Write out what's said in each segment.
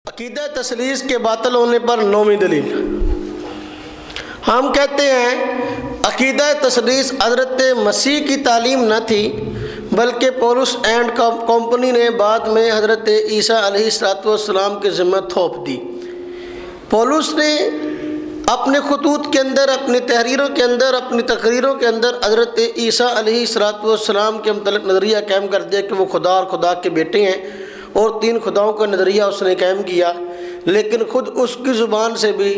عقیدہ تثلیث کے باطل ہونے پر نویں دلیل، ہم کہتے ہیں عقیدہ تثلیث حضرت مسیح کی تعلیم نہ تھی، بلکہ پولس اینڈ کمپنی نے بعد میں حضرت عیسیٰ علیہ السلام کے ذمہ تھوپ دی۔ پولس نے اپنے خطوط کے اندر، اپنی تحریروں کے اندر، اپنی تقریروں کے اندر حضرت عیسیٰ علیہ السلام کے متعلق نظریہ قائم کر دیا کہ وہ خدا اور خدا کے بیٹے ہیں، اور 3 خداؤں کا نظریہ اس نے قائم کیا، لیکن خود اس کی زبان سے بھی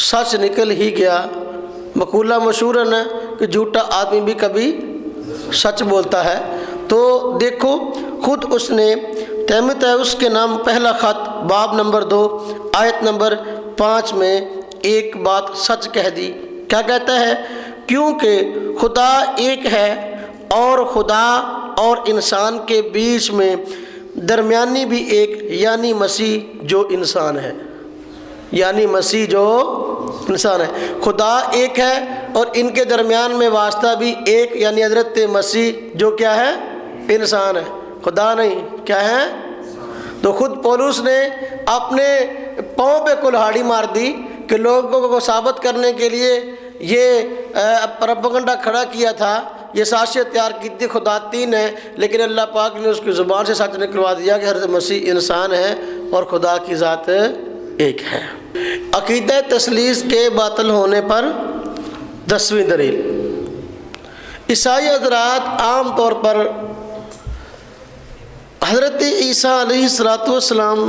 سچ نکل ہی گیا۔ مقولہ مشہور ہے نا کہ جھوٹا آدمی بھی کبھی سچ بولتا ہے۔ تو دیکھو خود اس نے تیموتھیوس کے نام پہلا خط باب نمبر 2 آیت نمبر 5 میں ایک بات سچ کہہ دی۔ کیا کہتا ہے؟ کیونکہ خدا ایک ہے، اور خدا اور انسان کے بیچ میں درمیانی بھی ایک، یعنی مسیح جو انسان ہے، یعنی مسیح جو انسان ہے۔ خدا ایک ہے اور ان کے درمیان میں واسطہ بھی ایک، یعنی حضرت مسیح جو کیا ہے؟ انسان ہے، خدا نہیں، کیا ہے؟ تو خود پولس نے اپنے پاؤں پہ کلہاڑی مار دی کہ لوگوں کو ثابت کرنے کے لیے یہ پروپیگنڈا کھڑا کیا تھا، یہ سازشیں تیار کی تھی خدا 3 ہے، لیکن اللہ پاک نے اس کی زبان سے سچ نکلوا دیا کہ حضرت مسیح انسان ہے اور خدا کی ذات ایک ہے۔ عقیدہ تثلیث کے باطل ہونے پر 10ویں دلیل، عیسائی حضرات عام طور پر حضرت عیسیٰ علیہ السلام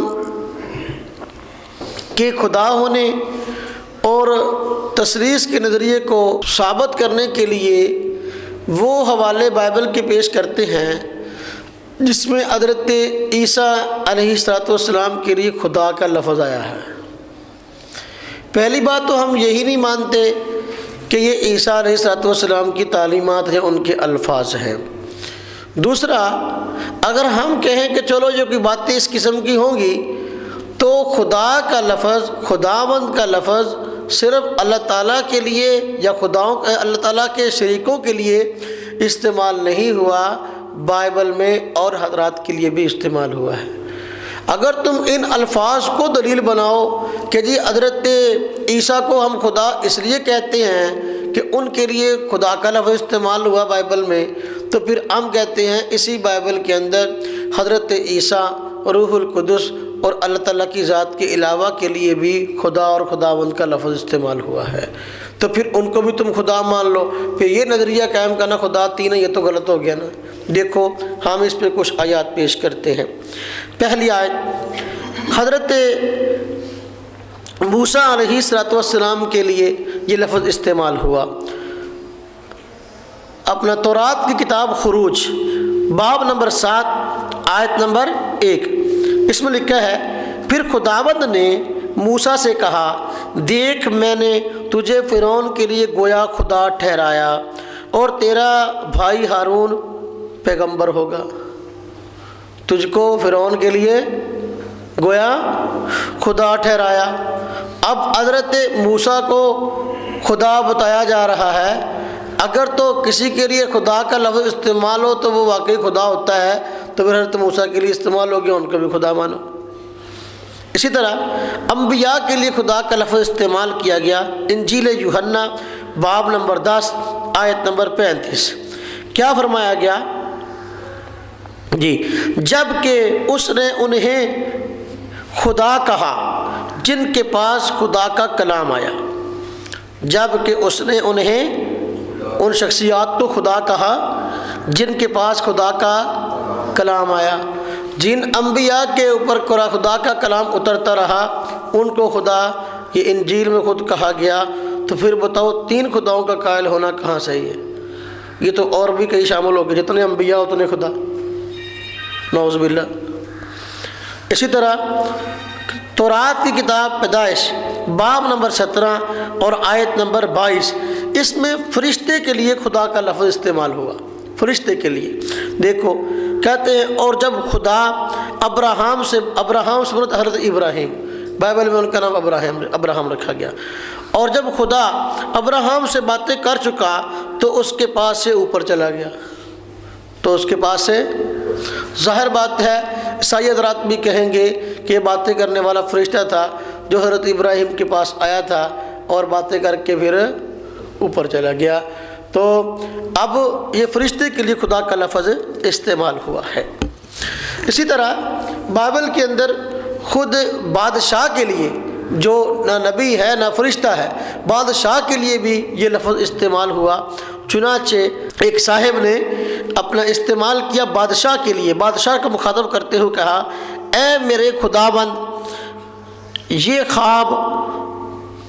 کے خدا ہونے اور تثلیث کے نظریے کو ثابت کرنے کے لیے وہ حوالے بائبل کے پیش کرتے ہیں جس میں حضرت عیسیٰ علیہ السلام کے لیے خدا کا لفظ آیا ہے۔ پہلی بات تو ہم یہی نہیں مانتے کہ یہ عیسیٰ علیہ السلام کی تعلیمات ہیں، ان کے الفاظ ہیں۔ دوسرا، اگر ہم کہیں کہ چلو جو کوئی باتیں اس قسم کی ہوں گی تو خدا کا لفظ، خداوند کا لفظ صرف اللہ تعالیٰ کے لیے یا اللہ تعالیٰ کے شریکوں کے لیے استعمال نہیں ہوا، بائبل میں اور حضرات کے لیے بھی استعمال ہوا ہے۔ اگر تم ان الفاظ کو دلیل بناؤ کہ جی حضرت عیسیٰ کو ہم خدا اس لیے کہتے ہیں کہ ان کے لیے خدا کا لفظ استعمال ہوا بائبل میں، تو پھر ہم کہتے ہیں اسی بائبل کے اندر حضرت عیسیٰ، روح القدس اور اللہ تعالیٰ کی ذات کے علاوہ کے لیے بھی خدا اور خداوند کا لفظ استعمال ہوا ہے، تو پھر ان کو بھی تم خدا مان لو، پھر یہ نظریہ قائم کرنا خدا 3 ہے، یہ تو غلط ہو گیا نا۔ دیکھو ہم اس پہ کچھ آیات پیش کرتے ہیں۔ پہلی آیت، حضرت موسیٰ علیہ السلام کے لیے یہ لفظ استعمال ہوا۔ اپنا تورات کی کتاب خروج باب نمبر 7 آیت نمبر 1، اس میں لکھا ہے، پھر خداوند نے موسیٰ سے کہا، دیکھ میں نے تجھے فرعون کے لیے گویا خدا ٹھہرایا، اور تیرا بھائی ہارون پیغمبر ہوگا۔ تجھ کو فرعون کے لیے گویا خدا ٹھہرایا۔ اب حضرت موسیٰ کو خدا بتایا جا رہا ہے، اگر تو کسی کے لیے خدا کا لفظ استعمال ہو تو وہ واقعی خدا ہوتا ہے، تو پھر حضرت موسیٰ کے لیے استعمال ہو گیا، ان کو بھی خدا مانو۔ اسی طرح انبیاء کے لیے خدا کا لفظ استعمال کیا گیا۔ انجیل یوحنا باب نمبر 10 آیت نمبر 35، کیا فرمایا گیا؟ جی، جب کہ اس نے انہیں خدا کہا جن کے پاس خدا کا کلام آیا۔ جب کہ اس نے انہیں، ان شخصیات کو خدا کہا جن کے پاس خدا کا کلام آیا۔ جن انبیاء کے اوپر خدا کا کلام اترتا رہا ان کو خدا، یہ انجیل میں خود کہا گیا، تو پھر بتاؤ 3 خداؤں کا قائل ہونا کہاں صحیح ہے؟ یہ تو اور بھی کئی شامل ہو گئے، جتنے انبیاء اتنے خدا، نعوذ باللہ۔ اسی طرح تورات کی کتاب پیدائش باب نمبر 17 اور آیت نمبر 22، اس میں فرشتے کے لیے خدا کا لفظ استعمال ہوا، فرشتے کے لیے۔ دیکھو کہتے ہیں، اور جب خدا ابراہم سے مراد حضرت ابراہیم، بائبل میں ان کا نام ابراہم رکھا گیا۔ اور جب خدا ابراہم سے باتیں کر چکا تو اس کے پاس سے اوپر چلا گیا، تو اس کے پاس سے ظاہر بات ہے عیسائی حضرات بھی کہیں گے کہ یہ باتیں کرنے والا فرشتہ تھا جو حضرت ابراہیم کے پاس آیا تھا اور باتیں کر کے پھر اوپر چلا گیا۔ تو اب یہ فرشتے کے لیے خدا کا لفظ استعمال ہوا ہے۔ اسی طرح بائبل کے اندر خود بادشاہ کے لیے جو نہ نبی ہے نہ فرشتہ ہے، بادشاہ کے لیے بھی یہ لفظ استعمال ہوا۔ چنانچہ ایک صاحب نے اپنا استعمال کیا بادشاہ کے لیے، بادشاہ کو مخاطب کرتے ہوئے کہا، اے میرے خداوند، یہ خواب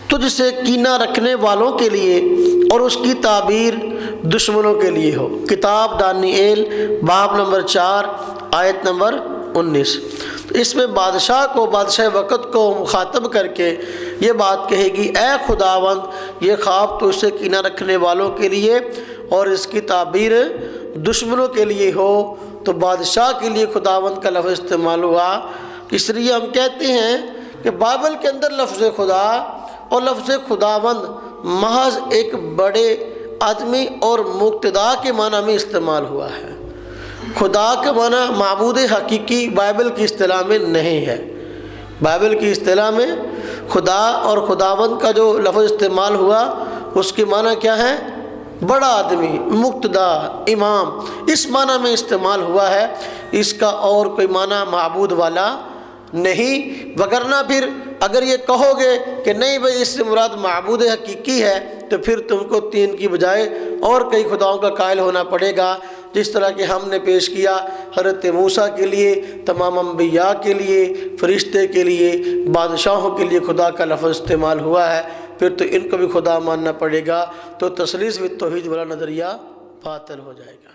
تجھ سے کینہ رکھنے والوں کے لیے اور اس کی تعبیر دشمنوں کے لیے ہو۔ کتاب دانیئیل باب نمبر 4 آیت نمبر 19۔ اس میں بادشاہ کو، بادشاہ وقت کو مخاطب کر کے یہ بات کہے گی، اے خداوند، یہ خواب تو اسے کینہ رکھنے والوں کے لیے اور اس کی تعبیر دشمنوں کے لیے ہو۔ تو بادشاہ کے لیے خداوند کا لفظ استعمال ہوا۔ اس لیے ہم کہتے ہیں کہ بائبل کے اندر لفظ خدا اور لفظ خداوند محض ایک بڑے آدمی اور مقتدا کے معنی میں استعمال ہوا ہے۔ خدا کا معنی معبود حقیقی بائبل کی اصطلاح میں نہیں ہے۔ بائبل کی اصطلاح میں خدا اور خداوند کا جو لفظ استعمال ہوا اس کے معنی کیا ہے؟ بڑا آدمی، مقتدا، امام، اس معنی میں استعمال ہوا ہے، اس کا اور کوئی معنی معبود والا نہیں۔ وگرنہ پھر اگر یہ کہو گے کہ نہیں بھائی اس سے مراد معبود حقیقی ہے تو پھر تم کو 3 کی بجائے اور کئی خداؤں کا قائل ہونا پڑے گا، جس طرح کہ ہم نے پیش کیا حضرت موسیٰ کے لیے، تمام انبیاء کے لیے، فرشتے کے لیے، بادشاہوں کے لیے خدا کا لفظ استعمال ہوا ہے، پھر تو ان کو بھی خدا ماننا پڑے گا، تو تثلیث و توحید والا نظریہ باطل ہو جائے گا۔